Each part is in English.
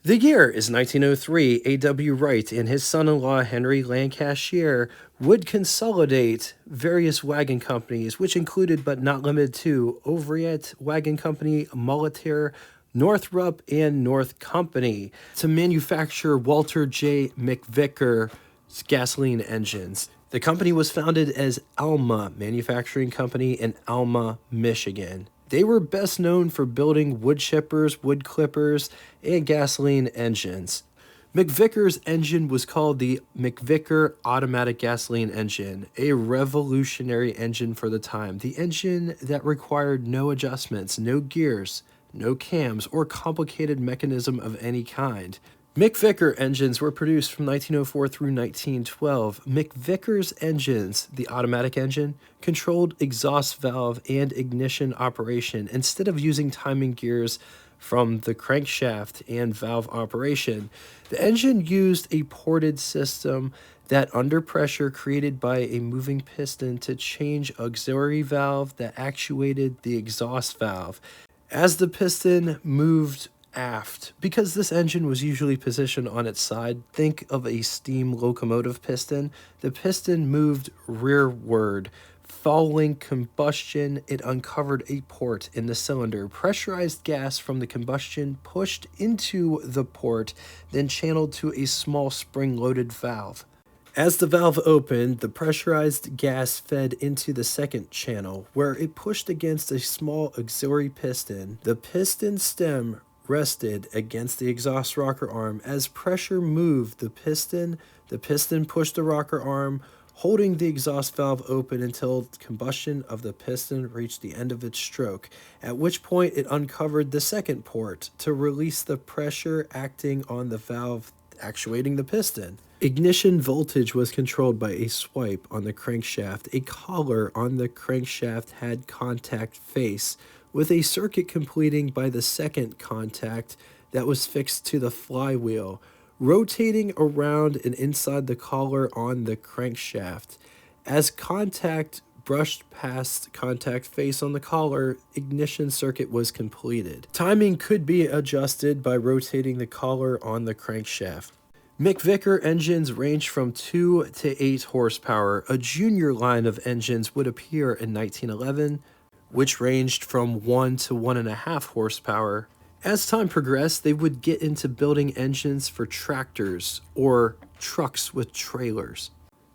The year is 1903. A.W. Wright and his son-in-law Henry Lancashire would consolidate various wagon companies, which included but not limited to Overiet Wagon Company, Muleteer, Northrop, and North Company, to manufacture Walter J. McVicker gasoline engines. The company was founded as Alma Manufacturing Company in Alma, Michigan. They were best known for building wood chippers, wood clippers, and gasoline engines. McVicker's engine was called the McVicker Automatic Gasoline Engine, a revolutionary engine for the time. The engine that required no adjustments, no gears, no cams, or complicated mechanism of any kind. McVicker engines were produced from 1904 through 1912. McVicker's engines, the automatic engine, controlled exhaust valve and ignition operation instead of using timing gears from the crankshaft and valve operation. The engine used a ported system that under pressure created by a moving piston to change auxiliary valve that actuated the exhaust valve. As the piston moved aft, because this engine was usually positioned on its side, think of a steam locomotive piston, the piston moved rearward. Following combustion, it uncovered a port in the cylinder. Pressurized gas from the combustion pushed into the port, then channeled to a small spring-loaded valve. As the valve opened, the pressurized gas fed into the second channel, where it pushed against a small auxiliary piston. The piston stem rested against the exhaust rocker arm. As pressure moved the piston pushed the rocker arm, holding the exhaust valve open until combustion of the piston reached the end of its stroke, at which point it uncovered the second port to release the pressure acting on the valve actuating the piston. Ignition voltage was controlled by a swipe on the crankshaft. A collar on the crankshaft had contact face, with a circuit completing by the second contact that was fixed to the flywheel, rotating around and inside the collar on the crankshaft. As contact brushed past contact face on the collar, ignition circuit was completed. Timing could be adjusted by rotating the collar on the crankshaft. McVicker engines ranged from 2 to 8 horsepower. A junior line of engines would appear in 1911, which ranged from 1 to 1.5 horsepower. As time progressed, they would get into building engines for tractors or trucks with trailers.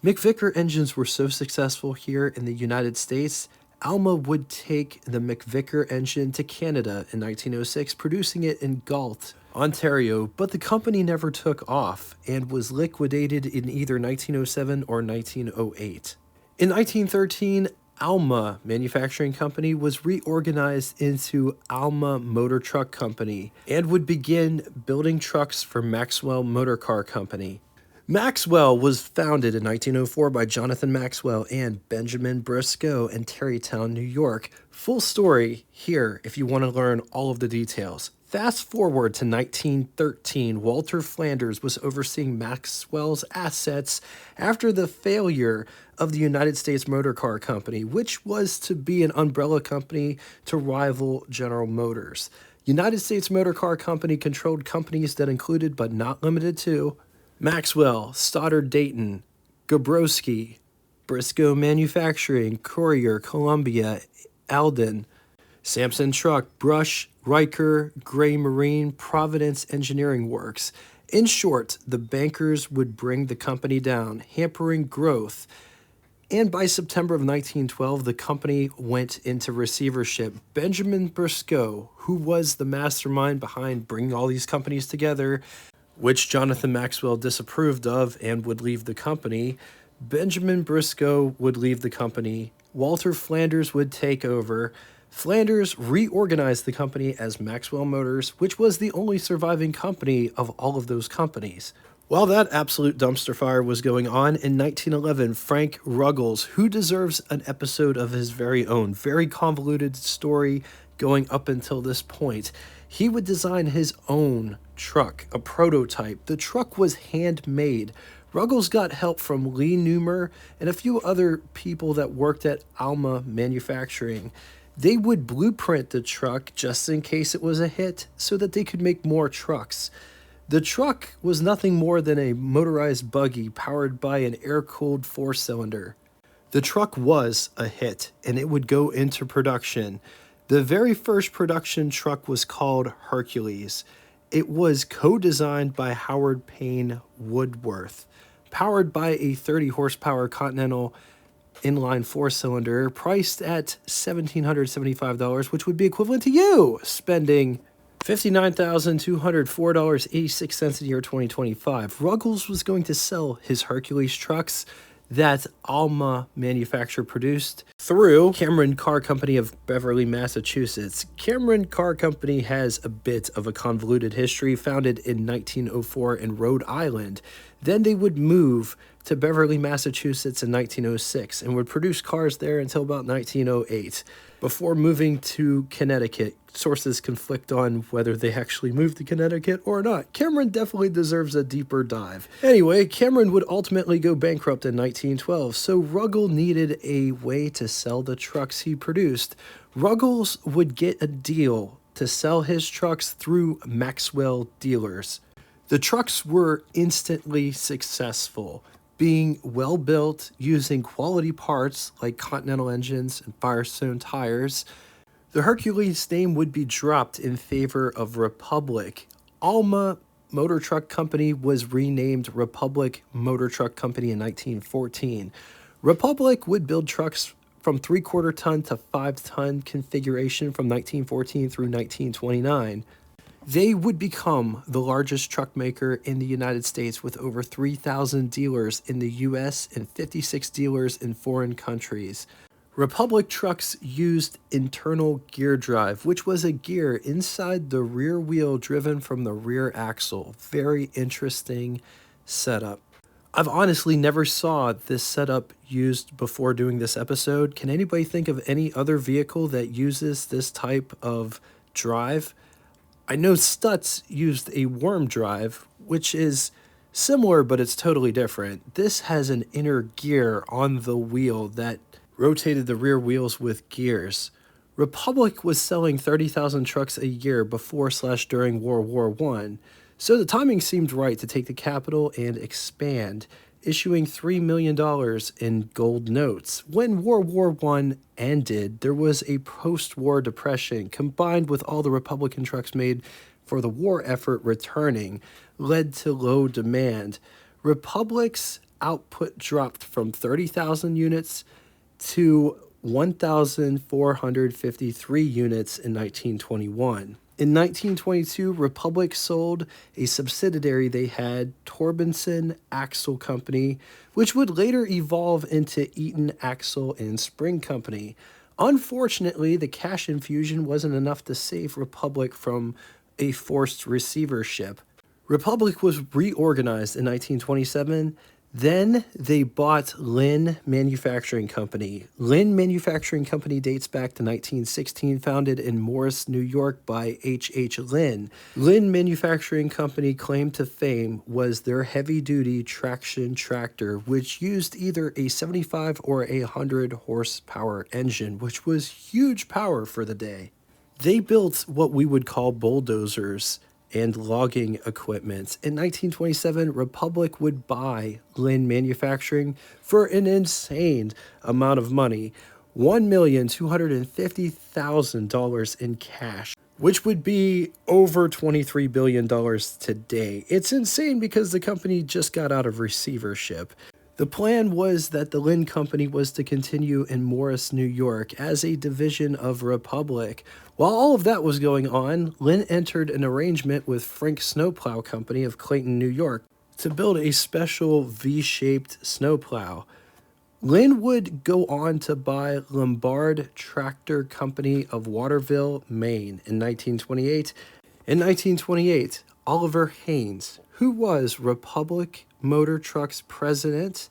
McVicker engines were so successful here in the United States, Alma would take the McVicker engine to Canada in 1906, producing it in Galt, Ontario, but the company never took off and was liquidated in either 1907 or 1908. In 1913, Alma Manufacturing Company was reorganized into Alma Motor Truck Company and would begin building trucks for Maxwell Motor Car Company. Maxwell was founded in 1904 by Jonathan Maxwell and Benjamin Briscoe in Tarrytown, New York. Full story here if you want to learn all of the details. Fast forward to 1913, Walter Flanders was overseeing Maxwell's assets after the failure of the United States Motor Car Company, which was to be an umbrella company to rival General Motors. United States Motor Car Company controlled companies that included, but not limited to, Maxwell, Stoddard Dayton, Gabrowski, Briscoe Manufacturing, Courier, Columbia, Alden, Sampson Truck, Brush, Riker, Gray Marine, Providence Engineering Works. In short, the bankers would bring the company down, hampering growth. And by September of 1912, the company went into receivership. Benjamin Briscoe, who was the mastermind behind bringing all these companies together, which Jonathan Maxwell disapproved of and would leave the company, Benjamin Briscoe would leave the company. Walter Flanders would take over. Flanders reorganized the company as Maxwell Motors, which was the only surviving company of all of those companies. While that absolute dumpster fire was going on, in 1911, Frank Ruggles, who deserves an episode of his very own, very convoluted story going up until this point, he would design his own truck, a prototype. The truck was handmade. Ruggles got help from Lee Newmer and a few other people that worked at Alma Manufacturing. They would blueprint the truck just in case it was a hit so that they could make more trucks. The truck was nothing more than a motorized buggy powered by an air-cooled four-cylinder. The truck was a hit, and it would go into production. The very first production truck was called Hercules. It was co-designed by Howard Payne Woodworth, powered by a 30 horsepower Continental inline four-cylinder, priced at $1,775, which would be equivalent to you spending $59,204.86 in the year 2025. Ruggles was going to sell his Hercules trucks that Alma Manufacture produced through Cameron Car Company of Beverly, Massachusetts. Cameron Car Company has a bit of a convoluted history, founded in 1904 in Rhode Island. Then they would move to Beverly, Massachusetts in 1906 and would produce cars there until about 1908 before moving to Connecticut. Sources conflict on whether they actually moved to Connecticut or not. Cameron definitely deserves a deeper dive. Anyway, Cameron would ultimately go bankrupt in 1912, so Ruggles needed a way to sell the trucks he produced. Ruggles would get a deal to sell his trucks through Maxwell dealers. The trucks were instantly successful, being well built, using quality parts like Continental engines and Firestone tires. The Hercules name would be dropped in favor of Republic. Alma Motor Truck Company was renamed Republic Motor Truck Company in 1914. Republic would build trucks from 3/4 ton to 5-ton configuration from 1914 through 1929. They would become the largest truck maker in the United States with over 3,000 dealers in the US and 56 dealers in foreign countries. Republic trucks used internal gear drive, which was a gear inside the rear wheel driven from the rear axle. Very interesting setup. I've honestly never saw this setup used before doing this episode. Can anybody think of any other vehicle that uses this type of drive? I know Stutz used a worm drive, which is similar, but it's totally different. This has an inner gear on the wheel that rotated the rear wheels with gears. Republic was selling 30,000 trucks a year before/during World War I, so the timing seemed right to take the capital and expand, issuing $3 million in gold notes. When World War I ended, there was a post-war depression combined with all the Republican trucks made for the war effort returning, led to low demand. Republic's output dropped from 30,000 units to 1,453 units in 1921. In 1922, Republic sold a subsidiary they had, Torbenson Axle Company, which would later evolve into Eaton Axle and Spring Company. Unfortunately, the cash infusion wasn't enough to save Republic from a forced receivership. Republic was reorganized in 1927. Then they bought Linn Manufacturing Company. Linn Manufacturing Company dates back to 1916, founded in Morris, New York by H. Linn. Linn Manufacturing Company claim to fame was their heavy-duty traction tractor, which used either a 75 or a 100 horsepower engine, which was huge power for the day. They built what we would call bulldozers and logging equipment. In 1927, Republic would buy Linn Manufacturing for an insane amount of money, $1,250,000 in cash, which would be over $23 billion today. It's insane because the company just got out of receivership. The plan was that the Linn Company was to continue in Morris, New York as a division of Republic. While all of that was going on, Linn entered an arrangement with Frank Snowplow Company of Clayton, New York to build a special V-shaped snowplow. Linn would go on to buy Lombard Tractor Company of Waterville, Maine in 1928. In 1928, Oliver Haynes, who was Republic Motor Trucks president,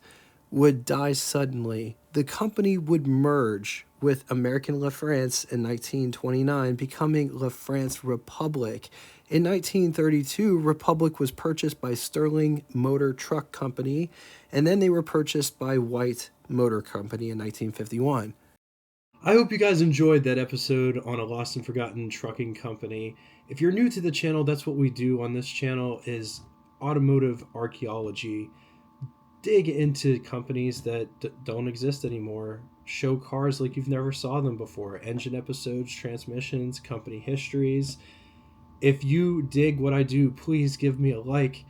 would die suddenly. The company would merge with American LaFrance in 1929, becoming LaFrance Republic. In 1932, Republic was purchased by Sterling Motor Truck Company, and then they were purchased by White Motor Company in 1951. I hope you guys enjoyed that episode on a lost and forgotten trucking company. If you're new to the channel, that's what we do on this channel is automotive archaeology. Dig into companies that don't exist anymore. Show cars like you've never saw them before. Engine episodes, transmissions, company histories. If you dig what I do, please give me a like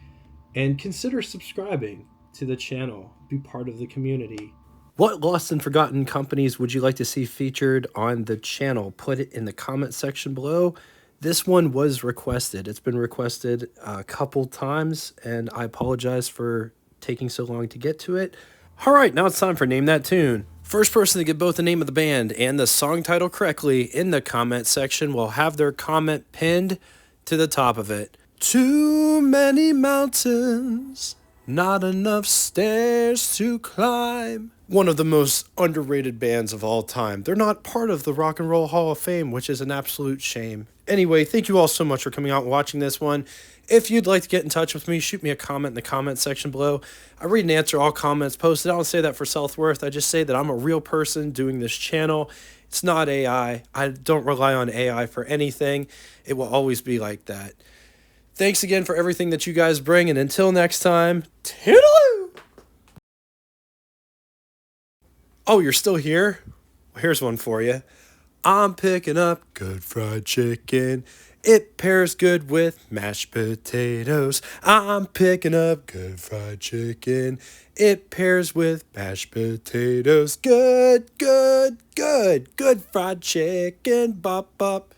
and consider subscribing to the channel. Be part of the community. What lost and forgotten companies would you like to see featured on the channel? Put it in the comment section below. This one was requested. It's been requested a couple times, and I apologize for taking so long to get to it. All right, now it's time for Name That Tune. First person to get both the name of the band and the song title correctly in the comment section will have their comment pinned to the top of it. Too many mountains, not enough stairs to climb. One of the most underrated bands of all time. They're not part of the Rock and Roll Hall of Fame, which is an absolute shame. Anyway, thank you all so much for coming out and watching this one. If you'd like to get in touch with me, shoot me a comment in the comment section below. I read and answer all comments posted. I don't say that for self-worth. I just say that I'm a real person doing this channel. It's not AI. I don't rely on AI for anything. It will always be like that. Thanks again for everything that you guys bring, and until next time, toodaloo! Oh, you're still here? Well, here's one for you. I'm picking up good fried chicken. It pairs good with mashed potatoes. I'm picking up good fried chicken. It pairs with mashed potatoes. Good, good, good, good fried chicken. Bop, bop.